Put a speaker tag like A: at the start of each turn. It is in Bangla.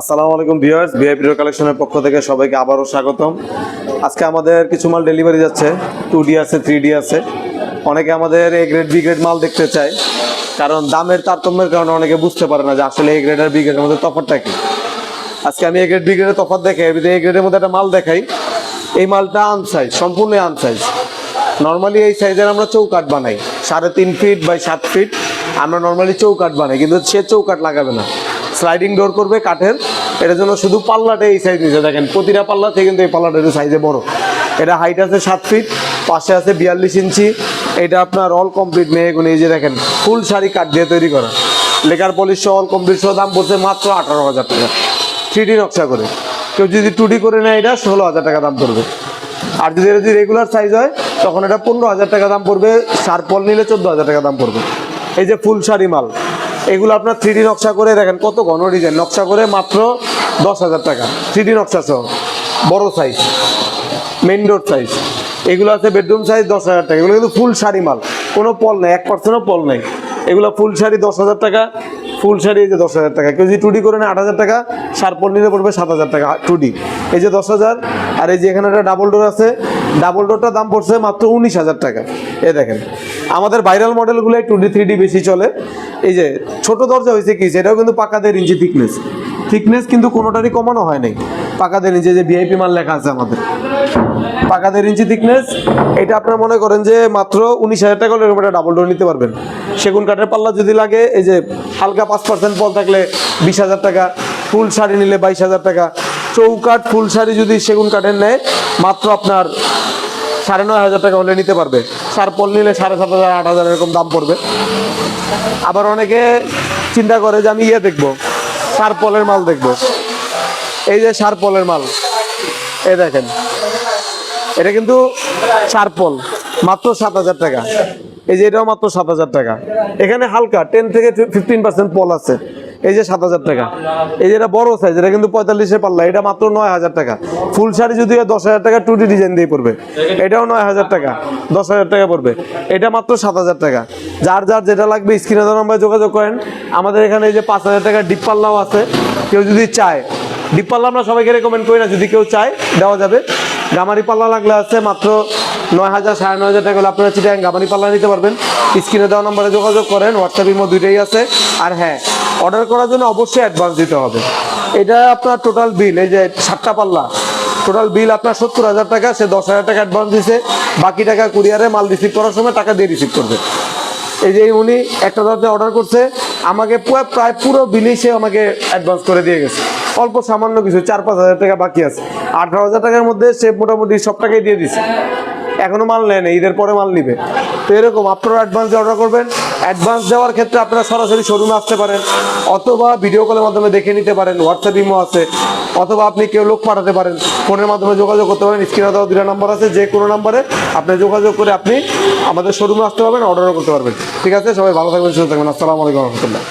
A: আসসালামু আলাইকুম ভিউয়ার্স, ভিআইপি কালেকশনের পক্ষ থেকে সবাইকে আবারও স্বাগতম। আজকে আমাদের কিছু মাল ডেলিভারি যাচ্ছে, 2D আছে, 3D আছে। অনেকে আমাদের এ গ্রেড বি গ্রেড মাল দেখতে চায়, কারণ দামের তারতম্যের কারণে অনেকে বুঝতে পারে না যে আসলে এ গ্রেড আর বি গ্রেডের মধ্যে তফাৎটা কি। আজকে আমি এ গ্রেড বি গ্রেডের তফাৎ দেখাই, এ গ্রেডের মধ্যে একটা মাল দেখাই। এই মালটা আনসাইজ, সম্পূর্ণ আনসাইজ। নর্মালি এই সাইজের আমরা চৌকাঠ বানাই, 3.5 ফিট বাই 7 ফিট আমরা নর্মালি চৌকাঠ বানাই, কিন্তু সে চৌকাঠ লাগাবে না, স্লাইডিং ডোর করবে কাঠের। এটার জন্য শুধু পাল্লাটা এই সাইজ নিচে দেখেন, প্রতিটা পাল্লাতে কিন্তু এই পাল্লাটা একটু সাইজে বড়। এটা হাইট আছে 7 ফিট, পাশে আছে 42 ইঞ্চি। এটা আপনার অল কমপ্লিট মেহগনি, এই যে দেখেন ফুল শাড়ি কাঠ দিয়ে তৈরি করা, লেকার পলিশ সহ অল কমপ্লিট সহ দাম পড়ছে মাত্র 18,000 টাকা 3D নকশা করে। কেউ যদি 2D করে নেয় এটা 16,000 টাকা দাম পড়বে। আর যদি এটা যদি রেগুলার সাইজ হয় তখন এটা 15,000 টাকা দাম পড়বে, শার্পল নিলে 14,000 টাকা দাম পড়বে। এই যে ফুল শাড়ি মাল, এগুলো আপনার 3D নকশা করে দেখেন কত ঘন ডিজাইন নকশা করে, মাত্র 10,000 টাকা 3D নকশা সহ, বড় সাইজ, মেইন ডোর সাইজ। এগুলো আছে বেডরুম সাইজ 10,000 টাকা। এগুলো কিন্তু ফুল শাড়ি মাল, কোনো পল নেই, 1%ও পল নেই। এগুলো ফুল শাড়ি 10,000 টাকা, ফুল শাড়ি এই যে 10,000 টাকা। কেউ যদি 2D করে নেয় 8,000 টাকা, শার্পল নিলে পড়বে 7,000 টাকা 2D, এই যে 10,000। আর এই যে এখানে একটা ডাবল ডোর আছে, ডাবল ডোরটার দাম পড়ছে মাত্র 19,000 টাকা। এ দেখেন আমাদের ভাইরাল মডেলগুলো 2D 3D বেশি চলে। এই যে ছোট দরজা হয়েছে কি, সেটাও কিন্তু পাকা 1.5 ইঞ্চি থিকনেস কিন্তু কোনোটারই কমানো হয় নাই, পাকা 1.5 ইঞ্চি। যে ভিআইপি মাল লেখা আছে আমাদের, পাকা 1.5 ইঞ্চি থিকনেস। এটা আপনারা মনে করেন যে মাত্র 19,000 টাকা এরকম একটা ডাবল ডোর নিতে পারবেন। সেগুন কাঠের পাল্লা যদি লাগে, এই যে হালকা 5% পল থাকলে 20,000 টাকা, ফুল শাড়ি নিলে 22,000 টাকা। চৌকাঠ ফুল শাড়ি যদি সেগুন কাঠের নেয় মাত্র আপনার 9,500 টাকা হলে নিতে পারবে। শার্পল নিলে 7,500 8,000 এরকম দাম পড়বে। আবার অনেকে চিন্তা করে যে আমি দেখবো শার্পলের মাল দেখবো। এই যে শার্পলের মাল, এই দেখেন এটা কিন্তু শার্পল, মাত্র 7,000 টাকা। এই যে এটাও মাত্র 7,000 টাকা। এখানে হালকা 10 থেকে 15% পল আছে, এই যে 7,000 টাকা। এই যে এটা বড় সাইজ, এটা কিন্তু 45-এর পাল্লা, এটা মাত্র 9,000 টাকা। ফুল শাড়ি যদি 10,000 টাকা 2D ডিজাইন দিয়ে পড়বে, এটাও 9,000 টাকা, 10,000 টাকা পড়বে। এটা মাত্র 7,000 টাকা। যার যার যেটা লাগবে স্ক্রিনে দেওয়া নাম্বারে যোগাযোগ করেন। আমাদের এখানে এই যে 5,000 টাকা ডিপ পাল্লাও আছে, কেউ যদি চায়। ডিপ পাল্লা আমরা সবাইকে রেকমেন্ড করি না, যদি কেউ চায় দেওয়া যাবে। গামারি পাল্লা লাগলে আছে মাত্র 9,000 9,500 টাকা হলে আপনারা চিটাগাং গামারি পাল্লা নিতে পারবেন। স্ক্রিনে দেওয়া নম্বরে যোগাযোগ করেন, হোয়াটসঅ্যাপ ইমো দুইটাই আছে। আর হ্যাঁ, অর্ডার করার জন্য অবশ্যই অ্যাডভান্স দিতে হবে। এটা আপনার টোটাল বিল, এই যে 7টা পাল্লা টোটাল বিল আপনার 70,000 টাকা। সে 10,000 টাকা অ্যাডভান্স দিছে, বাকি টাকা কুরিয়ারে মাল রিসিভ করার সময় টাকা দিয়ে রিসিভ করবে। এই যে উনি একটা দরজা অর্ডার করছে, আমাকে প্রায় পুরো বিলই সে আমাকে অ্যাডভান্স করে দিয়ে গেছে। অল্প সামান্য কিছু 4-5,000 টাকা বাকি আছে। 18,000 টাকার মধ্যে সে মোটামুটি সব টাকাই দিয়ে দিছে। এখনো মাল নেয় না, ঈদের পরে মাল নিবে। তো এরকম আপনারা অ্যাডভান্স দিয়ে অর্ডার করবেন। অ্যাডভান্স দেওয়ার ক্ষেত্রে আপনারা সরাসরি শোরুমে আসতে পারেন, অথবা ভিডিও কলের মাধ্যমে দেখে নিতে পারেন, হোয়াটসঅ্যাপ ইমো আছে, অথবা আপনি কেউ লোক পাঠাতে পারেন, ফোনের মাধ্যমে যোগাযোগ করতে পারেন। স্ক্রিনে দেওয়া 2টা নাম্বার আছে, যে কোনো নাম্বারে আপনি যোগাযোগ করে আপনি আমাদের শোরুমে আসতে পারবেন, অর্ডারও করতে পারবেন। ঠিক আছে, সবাই ভালো থাকবেন, সুস্থ থাকবেন। আসসালামু আলাইকুম রহমতুল্লাহ।